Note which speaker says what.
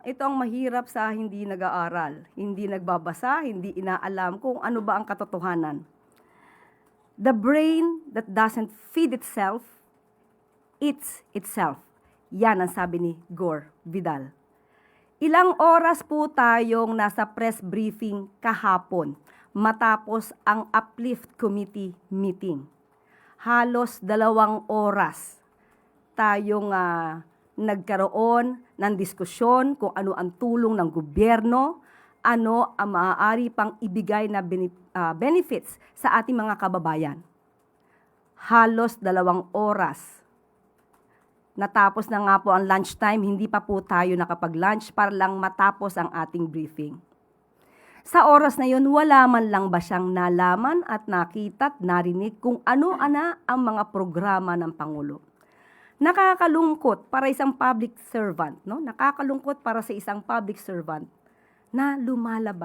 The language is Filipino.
Speaker 1: Ito ang mahirap sa hindi nag-aaral, hindi nagbabasa, hindi inaalam kung ano ba ang katotohanan. The brain that doesn't feed itself, eats itself. Yan ang sabi ni Gore Vidal. Ilang oras po tayong nasa press briefing kahapon matapos ang Uplift Committee meeting. Halos 2 oras tayong nagkaroon ng diskusyon kung ano ang tulong ng gobyerno, ano ang maaari pang ibigay na benefits sa ating mga kababayan. Halos 2 oras. Natapos na nga po ang lunchtime, hindi pa po tayo nakapag-lunch para lang matapos ang ating briefing. Sa oras na yun, wala man lang ba siyang nalaman at nakita at narinig kung ano-ana ang mga programa ng Pangulo. Nakakalungkot para isang public servant, no? Nakakalungkot para sa isang public servant na lumalabas